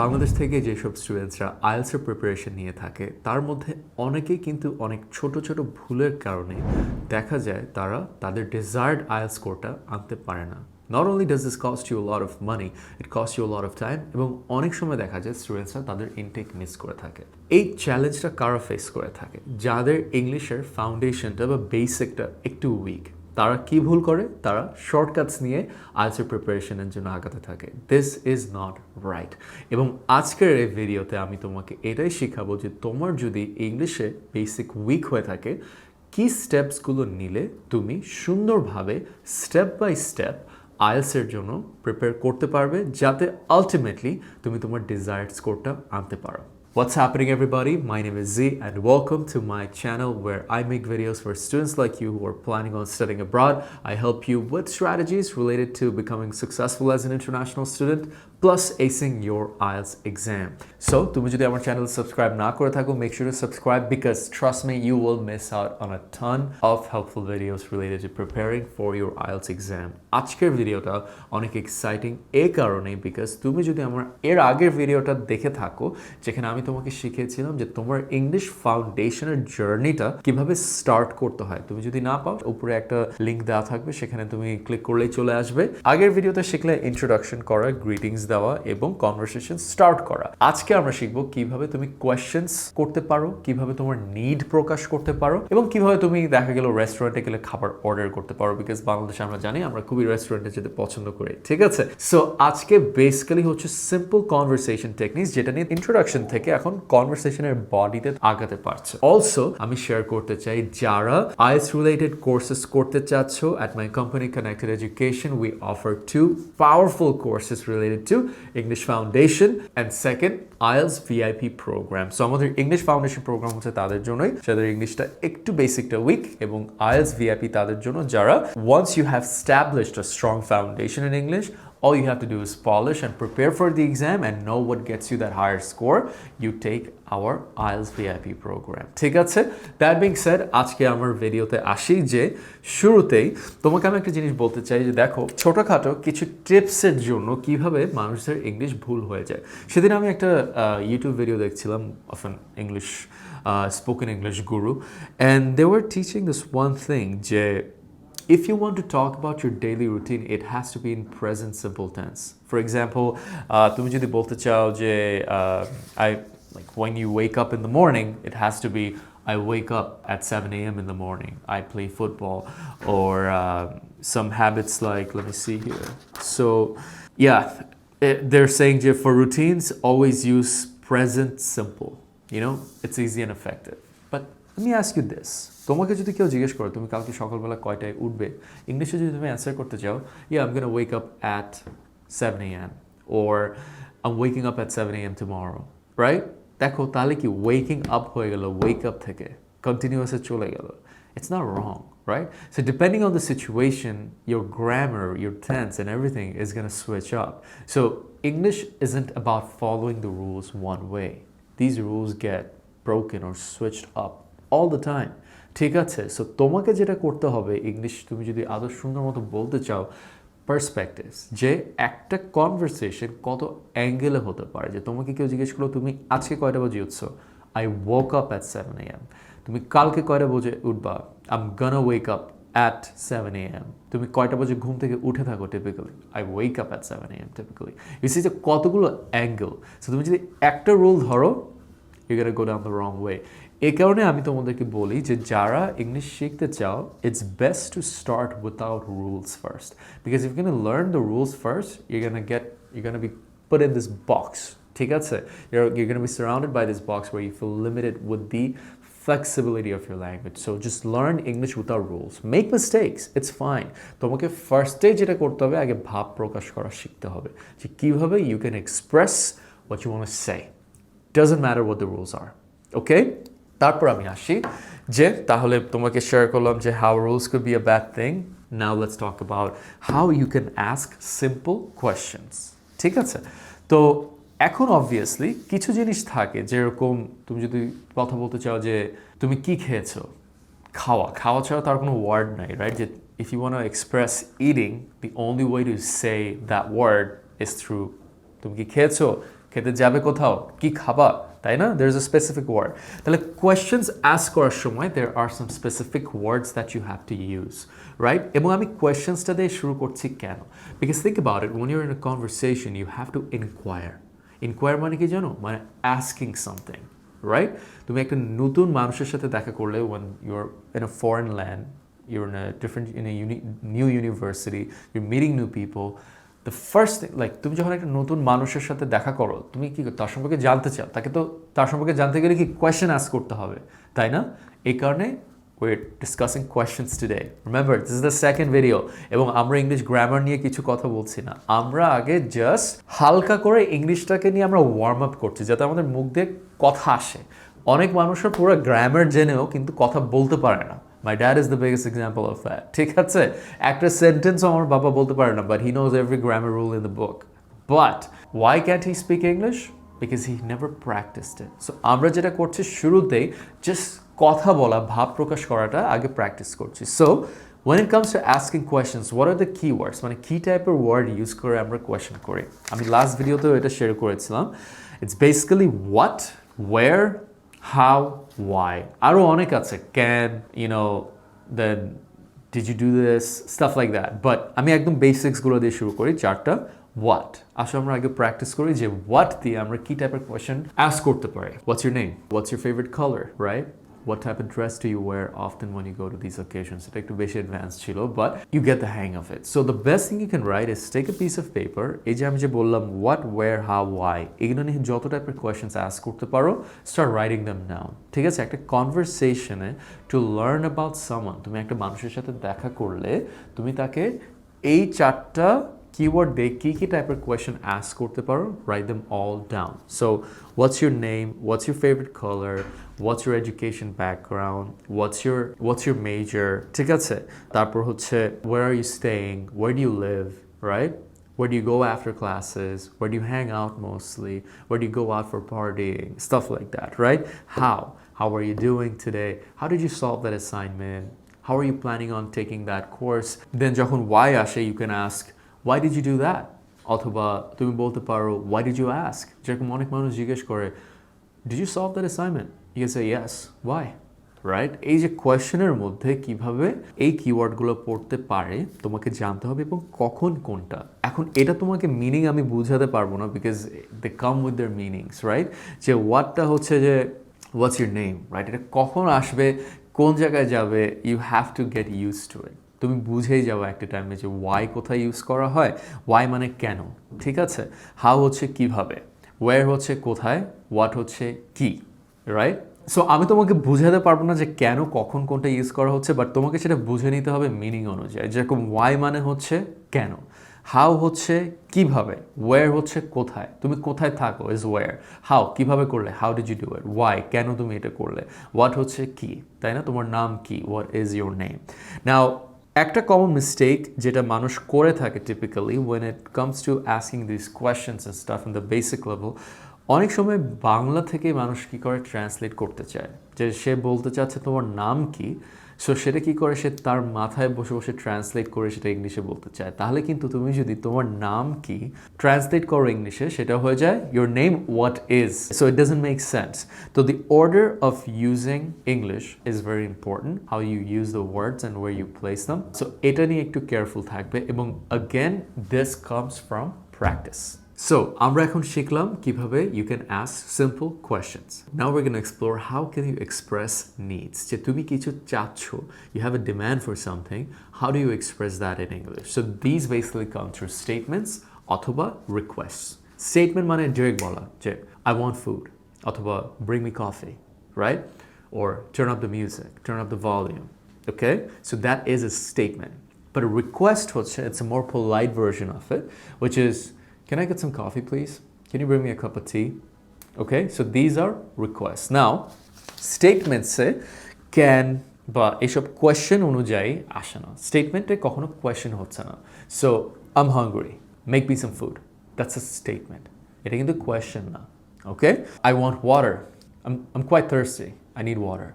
বাংলাদেশ থেকে যেসব স্টুডেন্টসরা আইএলটিএস এর প্রিপারেশন নিয়ে থাকে তার মধ্যে অনেকেই কিন্তু অনেক ছোট ছোট ভুলের কারণে দেখা যায় তারা তাদের ডিজায়ার্ড আইএলটিএস স্কোরটা আনতে পারে না। Not only does this cost you a lot of money, it costs you a lot of time এবং অনেক সময় দেখা যায় স্টুডেন্টসরা তাদের ইনটেক মিস করে থাকে। এই চ্যালেঞ্জটা কারা ফেস করে থাকে? যাদের ইংলিশের ফাউন্ডেশনটা বা বেসিকটা একটু উইক। তারা কি ভুল করে? তারা শর্টকাটস নিয়ে আইএলটিএস প্রিপারেশনের জন্য আগাতে থাকে। This is not right. এবং আজকের এই ভিডিওতে আমি তোমাকে এটাই শেখাবো যে তোমার যদি ইংলিশে বেসিক উইক হয়ে থাকে কি স্টেপসগুলো নিলে তুমি সুন্দরভাবে স্টেপ বাই স্টেপ আইএলটিএসের জন্য প্রিপেয়ার করতে পারবে যাতে আলটিমেটলি তুমি তোমার ডিজায়ার্ড স্কোরটা আনতে পারো। What's happening, everybody? My name is Z and welcome to my channel where I make videos for students like you who are planning on studying abroad. I help you with strategies related to becoming successful as an international student plus acing your IELTS exam. So, তুমি যদি আমার channel subscribe না করে থাকো, make sure to subscribe because trust me, you will miss out on a ton of helpful videos related to preparing for your IELTS exam. আজকের ভিডিওটা অনেক exciting এই কারণে বিকজ তুমি যদি আমার এর আগের ভিডিওটা দেখে থাকো যেখানে আমি তোমাকে শিখিয়েছিলাম যে তোমার ইংলিশ ফাউন্ডেশনের জার্নিটা কিভাবে স্টার্ট করতে হয়, তুমি যদি না পাও উপরে একটা লিংক দেওয়া থাকবে, সেখানে তুমি ক্লিক করলেই চলে আসবে। আগের ভিডিওতে শিখলে ইন্ট্রোডাকশন করা, গ্রিটিংস দেওয়া এবং কনভারসেশন স্টার্ট করা। আজকে আমরা শিখবো কিভাবে তুমি কোয়েশ্চেন্স করতে পারো, কিভাবে তোমার নিড প্রকাশ করতে পারো এবং কিভাবে তুমি দেখা গেল রেস্টুরেন্টে গেলে খাবার অর্ডার করতে পারো বিকজ বাংলাদেশে আমরা জানি আমরা খুবই রেস্টুরেন্টে যেতে পছন্দ করি, ঠিক আছে? সো আজকে বেসিক্যালি হচ্ছে সিম্পল কনভারসেশন টেকনিক্স যেটা নিয়ে ইন্ট্রোডাকশন থেকে এখন কনভারসেশনের বডিতে আগাতে পারছো। অলসো আমি শেয়ার করতে চাই যারা আইএলটিএস রিলেটেড কোর্সেস করতে চাচ্ছ at my company Connected Education we offer two powerful courses related to English Foundation and second IELTS VIP program. So আমাদের ইংলিশ ফাউন্ডেশন প্রোগ্রাম হচ্ছে তাদের জন্যই যাদের ইংলিশটা একটু বেসিকটা উইক এবং IELTS VIP তাদের জন্য যারা once you have established a strong foundation in English, all you have to do is polish and prepare for the exam and know what gets you that higher score. You take our IELTS VIP program. ঠিক আছে? That being said, আজকে আমার ভিডিওতে আসি যে শুরুতেই তোমাকে আমি একটা জিনিস বলতে চাই যে দেখো ছোটখাটো কিছু টিপসের জন্য কিভাবে মানুষের ইংলিশ ভুল হয়ে যায়। সেদিন আমি একটা ইউটিউব ভিডিও দেখছিলাম of an English spoken English guru and they were teaching this one thing যে if you want to talk about your daily routine, it has to be in present simple tense. For example, তুমি যদি বলতে চাও যে like when you wake up in the morning, it has to be I wake up at 7 a.m. in the morning. I play football or some habits like, let me see here. So, yeah, they're saying for routines, always use present simple. You know, it's easy and effective. But let me ask you this. তোমাকে যদি কেউ জিজ্ঞেস করে তুমি কালকে সকালবেলা কয়টায় উঠবে, ইংলিশে যদি তুমি অ্যান্সার করতে চাও, yeah, I'm going to wake up at 7 a.m. or I'm waking up at 7 a.m. tomorrow, right? দেখো তাহলে কি ওয়েকিং আপ হয়ে গেল ওয়েক আপ থেকে কন্টিনিউয়াসে চলে গেল। It's not wrong, right? So depending on the situation, your grammar, your tense and everything is going to switch up. So English isn't about following the rules one way. These rules get broken or switched up all the time. ঠিক আছে? So তোমাকে যেটা করতে হবে English তুমি যদি আদৌ সুন্দর মতো বলতে চাও, পার্সপেক্টিভস যে একটা কনভারসেশন কত অ্যাঙ্গেলে হতে পারে। যে তোমাকে কেউ জিজ্ঞেস করলো তুমি আজকে কয়টা বাজে উঠছো, I woke up at 7 a.m. তুমি কালকে কয়টা বাজে উঠবা, I am gonna wake up at 7 a.m. তুমি কয়টা বাজে ঘুম থেকে উঠে থাকো typically, I wake up at 7 a.m. Typically. You see যে কতগুলো অ্যাঙ্গেল। সো তুমি যদি একটা রুল ধরো you gonna go down the wrong way. এই কারণে আমি তোমাদেরকে বলি যে যারা ইংলিশ শিখতে চাও it's best to start without rules first because if you can learn the rules first you gonna be put in this box, ঠিক আছে? You're going to be surrounded by this box where you feel limited with the flexibility of your language. So just learn English without rules. Make mistakes, it's fine. তোমাকে ফার্স্টে যেটা করতে হবে আগে ভাব প্রকাশ করা শিখতে হবে যে কিভাবে you can express what you want to say. Doesn't matter what the rules are. Okay? তারপর আমি আসি যে তাহলে তোমাকে শেয়ার করলাম যে how rules could be a bad thing. Now let's talk about how you can ask simple questions. ঠিক আছে? তো এখন অবভিয়াসলি কিছু জিনিস থাকে যেরকম তুমি যদি কথা বলতে চাও যে তুমি কি খেয়েছো, খাওয়া ছাড়া তার কোনো ওয়ার্ড নাই, রাইট? যে if you want to express eating, the only way to say that word is through তুমি কি খেয়েছো, খেতে যাবে কোথাও, কি খাবা, তাই না? There is a specific word. তাহলে questions ask করার সময় there are some specific words that you have to use, right? এবং আমি questionsটা দিয়ে শুরু করছি কেন? Because think about it, when you're in a conversation, you have to inquire. Inquire মানে কি জানো? মানে asking something, right? তুমি একটা নতুন মানুষের সাথে দেখা করলে when you're in a foreign land, you're in a new university, you're meeting new people. The first thing, like তুমি যখন একটা নতুন মানুষের সাথে দেখা করো, তুমি কি তার সম্পর্কে জানতে চাও, তাকে তো তার সম্পর্কে জানতে গেলে কি কোয়েশ্চেন আস্ক করতে হবে, তাই না? এই কারণে we're discussing questions today. Remember, this is the second video. এবং আমরা ইংলিশ গ্রামার নিয়ে কিছু কথা বলছি না, আমরা আগে জাস্ট হালকা করে ইংলিশটাকে নিয়ে আমরা ওয়ার্ম আপ করছি যাতে আমাদের মুখ দিয়ে কথা আসে। অনেক মানুষের পুরো গ্রামার জেনেও কিন্তু কথা বলতে পারে না। My dad is the biggest example of that. ঠিক আছে, একটা সেন্টেন্স আমার বাবা বলতে পারে না, but he knows every grammar rule in the book. But why can't he speak English? Because he never practiced it. So আমরা যেটা করছি শুরুতেই জাস্ট কথা বলা, ভাব প্রকাশ করাটা আগে প্র্যাকটিস করছি। So when it comes to asking questions, what are the keywords? মানে কি টাইপের ওয়ার্ড ইউজ করে আমরা কোয়েশ্চেন করি? আমি লাস্ট ভিডিওতেও এটা শেয়ার করেছিলাম। It's basically what, where, how, why. আরও অনেক আছে, can, you know, then did you do this, stuff like that. But আমি একদম বেসিক্সগুলো দিয়ে শুরু করি, চারটা। What, আসলে আমরা আগে প্র্যাকটিস করি যে what দিয়ে আমরা কি টাইপের কোয়েশ্চেন আস্ক করতে পারি। What's your name? What's your favorite color, right? What type of dress do you wear often when you go to these occasions? এটা একটু বেশি অ্যাডভান্স ছিল, but you get the hang of it. So the best thing you can write is take a piece of paper. এই যে আমি যে বললাম what, where, how, why, এগুলো নিয়ে যত টাইপের কোয়েশ্চেন্স আস্ক করতে পারো, start writing them down. ঠিক আছে, একটা কনভারসেশনে to learn about someone, তুমি একটা মানুষের সাথে দেখা করলে তুমি তাকে এই চারটা keyword দিয়ে কি টাইপের কোয়েশ্চেন আস্ক করতে পারো, write them all down. So what's your name, what's your favorite color, what's your education background, what's your major, ঠিক আছে? তারপর হচ্ছে where are you staying, where do you live, right? Where do you go after classes, where do you hang out mostly, where do you go out for partying, stuff like that, right? How are you doing today, how did you solve that assignment, how are you planning on taking that course? Then যখন why আসে, you can ask why did you do that? অথবা তুমি বলতে পারো why did you ask? যেরকম অনেক মানুষ জিজ্ঞেস করে did you solve that assignment? You can say yes. Why? Right? এই যে কোয়েশ্চেনের মধ্যে কিভাবে এই কিওয়ার্ডগুলো পড়তে পারে তোমাকে জানতে হবে এবং কখন কোনটা। এখন এটা তোমাকে মিনিং আমি বুঝাতে পারবো না because they come with their meanings, right? যে হোয়াটটা হচ্ছে যে what's your name, right? এটা কখন আসবে, কোন জায়গায় যাবে, you have to get used to it. তুমি বুঝেই যাবো একটা টাইমে যে ওয়াই কোথায় ইউজ করা হয়, ওয়াই মানে কেন, ঠিক আছে? হাউ হচ্ছে কিভাবে, ওয়্যার হচ্ছে কোথায়, হোয়াট হচ্ছে কি, রাইট? সো আমি তোমাকে বুঝাতে পারবো না যে কেন কখন কোনটা ইউজ করা হচ্ছে, বাট তোমাকে সেটা বুঝে নিতে হবে মিনিং অনুযায়ী। যেরকম ওয়াই মানে হচ্ছে কেন, হাউ হচ্ছে কিভাবে, ওয়্যার হচ্ছে কোথায়, তুমি কোথায় থাকো ইজ ওয়্যার, হাউ কিভাবে করলে, how did you do it, why কেন তুমি এটা করলে, হোয়াট হচ্ছে কি, তাই না? তোমার নাম কি, হোয়াট ইজ ইউর নেম। নাও একটা কমন মিস্টেক যেটা মানুষ করে থাকে typically when it comes to asking these questions and stuff in the basic level, অনেক সময় বাংলা থেকে মানুষ কি করে ট্রান্সলেট করতে চায়, যে সে বলতে চাচ্ছে তোমার নাম কি, সো সেটা কি করে সে তার মাথায় বসে বসে ট্রান্সলেট করে সেটা ইংলিশে বলতে চায়। তাহলে কিন্তু তুমি যদি তোমার নাম কি ট্রান্সলেট করো ইংলিশে, সেটা হয়ে যায় your name what is, so it doesn't make sense. So the order of using English is very important, how you use the words and where you place them. So এটা নিয়ে একটু কেয়ারফুল থাকবে, এবং again this comes from practice. So আমরা এখন শিখলাম কিভাবে you can ask simple questions. Now we're going to explore how can you express needs. যে তুমি কিছু চাচ্ছ, you have a demand for something, how do you express that in English? So these basically come through statements অথবা requests. Statement মানে direct বলা, যে I want food অথবা bring me coffee, right? Or turn up the music, turn up the volume. Okay? So that is a statement. But a request হচ্ছে, it's a more polite version of it, which is can I get some coffee, please? Can you bring me a cup of tea? Okay, so these are requests. Now, statements say can বা এসব question অনুযায়ী আসে না, স্টেটমেন্টে কখনো question হচ্ছে না। So I'm hungry, make me some food. That's a statement. এটা কিন্তু কোয়েশ্চেন না। Okay? I want water. I'm quite thirsty. I need water.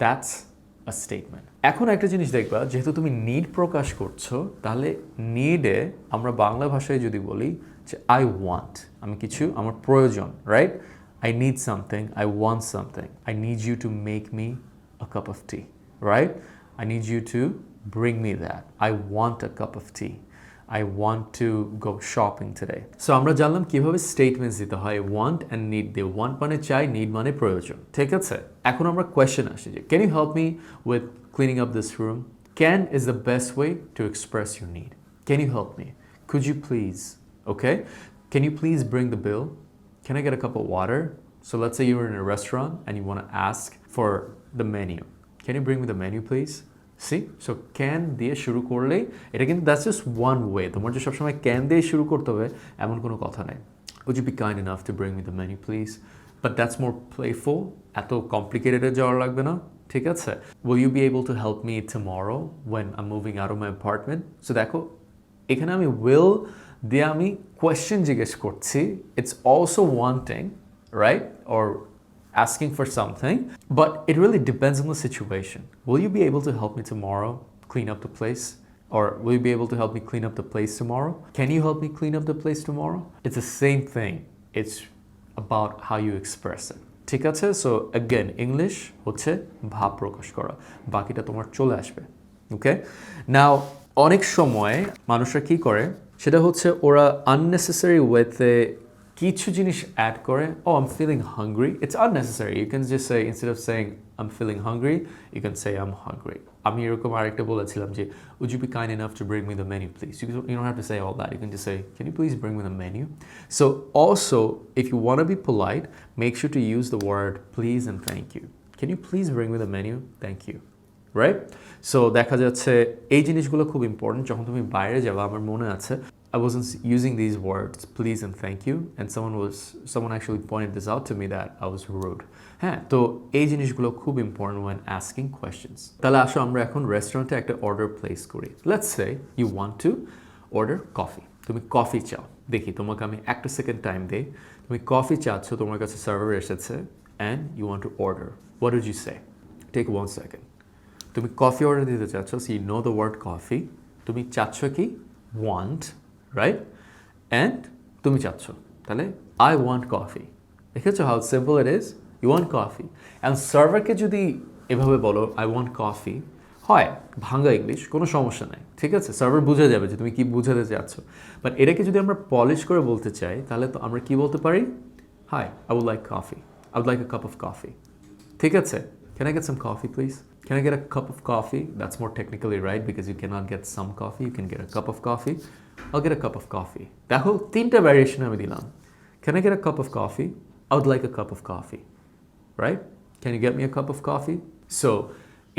That's a statement. এখন একটা জিনিস দেখবা, যেহেতু তুমি নিড প্রকাশ করছো, তাহলে নিডে আমরা বাংলা ভাষায় যদি বলি I want আমি কিছু আমার প্রয়োজন right I need something I want something I need you to make me a cup of tea right I need you to bring me that I want a cup of tea I want to go shopping today so আমরা জানলাম কিভাবে statements দিতে হয় want and need দিয়ে want মানে চাই need মানে প্রয়োজন ঠিক আছে এখন আমরা কোয়েশ্চেন আসি যে can you help me with cleaning up this room can is the best way to express your need can you help me could you please okay can you please bring the bill can I get a cup of water so let's say you're in a restaurant and you want to ask for the menu can you bring me the menu please see so can দিয়ে শুরু করলে এটা কিন্তু that's just one way তোমার যে সবসময় can দিয়ে শুরু করতে হবে এমন কোনো কথা নাই would you be kind enough to bring me the menu please but that's more playful এত complicated এ যাওয়ার লাগবে না ঠিক আছে will you be able to help me tomorrow when I'm moving out of my apartment so দেখো এখানে আমি will দিয়ে আমি question জিজ্ঞেস করছি it's also wanting right or asking for something but it really depends on the situation will you be able to help me tomorrow clean up the place or will you be able to help me clean up the place tomorrow can you help me clean up the place tomorrow it's the same thing it's about how you express it ঠিক আছে so again English হচ্ছে ভাব প্রকাশ করা বাকিটা তোমার চলে আসবে okay now অনেক সময় মানুষরা কি করে সেটা হচ্ছে ওরা unnecessary ওয়েতে কিছু জিনিস অ্যাড করে oh I'm feeling hungry it's unnecessary you can just say instead of saying I'm feeling hungry you can say I'm hungry আমি এরকম আরেকটা বলেছিলাম যে would you be kind enough to bring me the menu please you don't have to say all that you can just say can you please bring me the menu so also if you want to be polite make sure to use the word please and thank you can you please bring me the menu thank you right so দেখা যাচ্ছে এই জিনিসগুলো খুব important যখন তুমি বাইরে যাবে আমার মনে আছে I wasn't using these words please and thank you and someone actually pointed this out to me that I was rude হ্যাঁ তো এই জিনিসগুলো খুব ইম্পর্টেন্ট when asking questions তাহলে আসো আমরা এখন রেস্টুরেন্টে একটা অর্ডার প্লেস করি let's say you want to order coffee তুমি কফি চাও দেখি তোমাকে আমি একটা সেকেন্ড টাইম দেই তুমি কফি চাচ্ছ তোমার কাছে সার্ভার এসেছে and you want to order what would you say take 1 second তুমি কফি অর্ডার দিতে চাচ্ছ so you know the word coffee তুমি চাচ্ছ কি want right and তুমি চাচ্ছ তাহলে I want coffee দেখেছো how simple it is you want coffee and সার্ভারকে যদি এভাবে বলো I want coffee হয় ভাঙা ইংলিশ কোনো সমস্যা নাই ঠিক আছে সার্ভার বুঝে যাবে যে তুমি কি বুঝাতে চাচ্ছ বাট এটাকে যদি আমরা পলিশ করে বলতে চাই তাহলে তো আমরা কি বলতে পারি hi I would like coffee I would like a cup of coffee ঠিক আছে can I get some coffee please can I get a cup of coffee that's more technically right because you cannot get some coffee you can get a cup of coffee I'll get a cup of coffee দেখো তিনটা variation আমি দিলাম can I get a cup of coffee I would like a cup of coffee right can you get me a cup of coffee so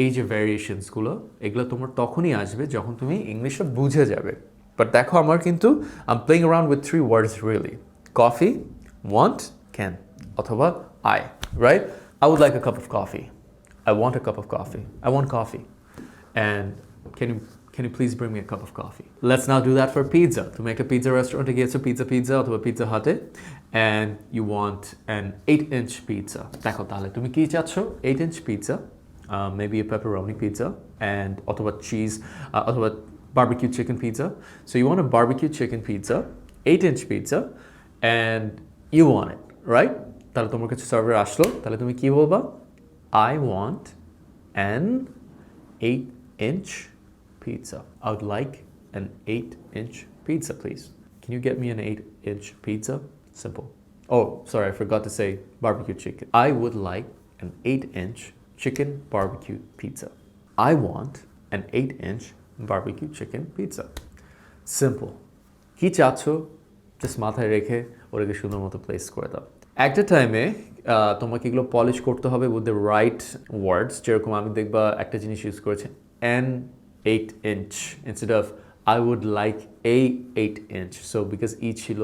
এই যে ভ্যারিয়েশনসগুলো এগুলো তোমার তখনই আসবে যখন তুমি ইংলিশটা বুঝে যাবে বাট দেখো আমার কিন্তু I'm playing around with 3 words really coffee want can অথবা I right I would like a cup of coffee I want a cup of coffee I want coffee and can you please bring me a cup of coffee let's now do that for pizza তুমি একটা pizza রেস্টুরেন্টে গিয়েছো pizza অথবা pizza হাটে and you want an 8-inch pizza দেখো তাহলে তুমি কি চাচ্ছ 8-inch pizza maybe a pepperoni pizza and অথবা cheese অথবা barbecue chicken pizza so you want a barbecue chicken pizza 8-inch pizza and you want it right তাহলে তোমার কাছে সার্ভার আসলো তাহলে তুমি কি বলবা I want an 8-inch pizza. I would like an 8-inch pizza, please. Can you get me an 8-inch pizza? Simple. Oh, sorry, I forgot to say barbecue chicken. I would like an 8-inch chicken barbecue pizza. I want an 8-inch barbecue chicken pizza. Simple. কি চাচ্ছ just মাথায় রেখে ওটাকে সুন্দর মতো place করে দাও একটা টাইমে তোমাকে এগুলো পলিশ করতে হবে উইথ দ্য রাইট ওয়ার্ডস যেরকম আমি দেখবা একটা জিনিস ইউজ করেছে an 8-inch instead of I would like a 8-inch so because each ছিল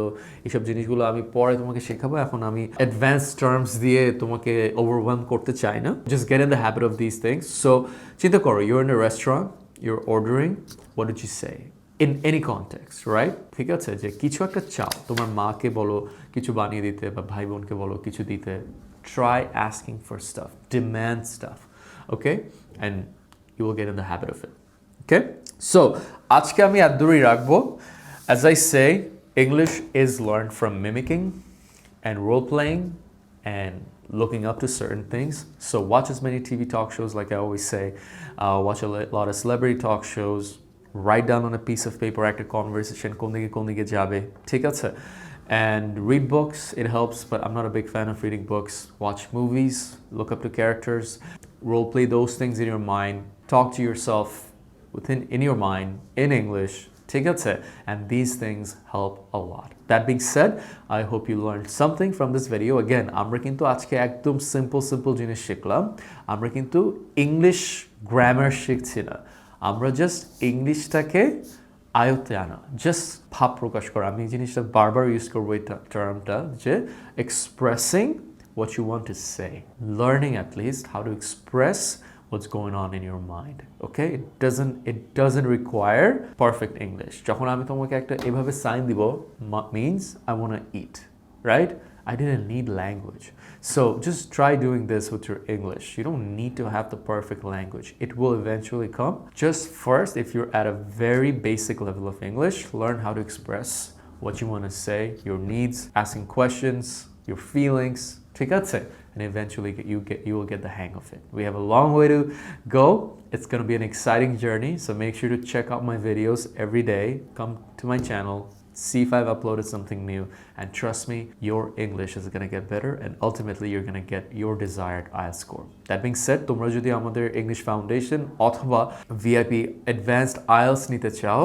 এইসব জিনিসগুলো আমি পরে তোমাকে শেখাবো এখন আমি অ্যাডভান্স টার্মস দিয়ে তোমাকে ওভারওয়েলম করতে চাই না just get in the habit of these things so চিন্তা করো you're in a restaurant you're ordering what did you say in any context right ঠিক আছে যে কিছু একটা চাও তোমার মাকে বলো কিছু বানিয়ে দিতে বা ভাই বোনকে বলো কিছু দিতে try asking for stuff demand stuff okay and you will get in the habit of it okay so আজকে আমি এত দূরই রাখবো as I say English is learned from mimicking and role playing and looking up to certain things. So watch as many TV talk shows, like I always say. Watch a lot of celebrity talk shows. Write down on a piece of paper একটা conversation কোন দিকে যাবে, ঠিক আছে? And read books, it helps, but I'm not a big fan of reading books. Watch movies, look up to characters, role play those things in your mind, talk to yourself in your mind in English, ঠিক আছে? And these things help a lot. That being said, I hope you learned something from this video. Again, আমরা কিন্তু আজকে একদম simple জিনিস শিখলাম। আমরা কিন্তু English grammar শিখছি না। আমরা জাস্ট ইংলিশটাকে আয়ত্তে আনা, জাস্ট ভাব প্রকাশ করা। আমি এই জিনিসটা বারবার ইউজ করবো এই টার্মটা, যে expressing what you want to say, learning at least how to express what's going on in your mind. Okay, it doesn't require perfect English. যখন আমি তোমাকে একটা এভাবে সাইন দিব, means I want to eat, right? I didn't need language. So just try doing this with your English. You don't need to have the perfect language. It will eventually come. Just first, if you're at a very basic level of English, learn how to express what you want to say, your needs, asking questions, your feelings, ঠিক আছে? And eventually you will get the hang of it. We have a long way to go. It's going to be an exciting journey. So make sure to check out my videos every day. Come to my channel, see if I've uploaded something new, and trust me, your English is going to get better, and ultimately you're going to get your desired IELTS score. That being said, তোমরা যদি আমাদের English Foundation অথবা VIP Advanced IELTS নিতে চাও,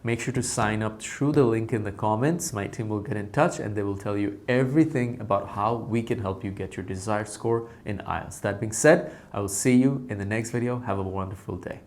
make sure to sign up through the link in the comments. My team will get in touch and they will tell you everything about how we can help you get your desired score in IELTS. That being said, I will see you in the next video. Have a wonderful day.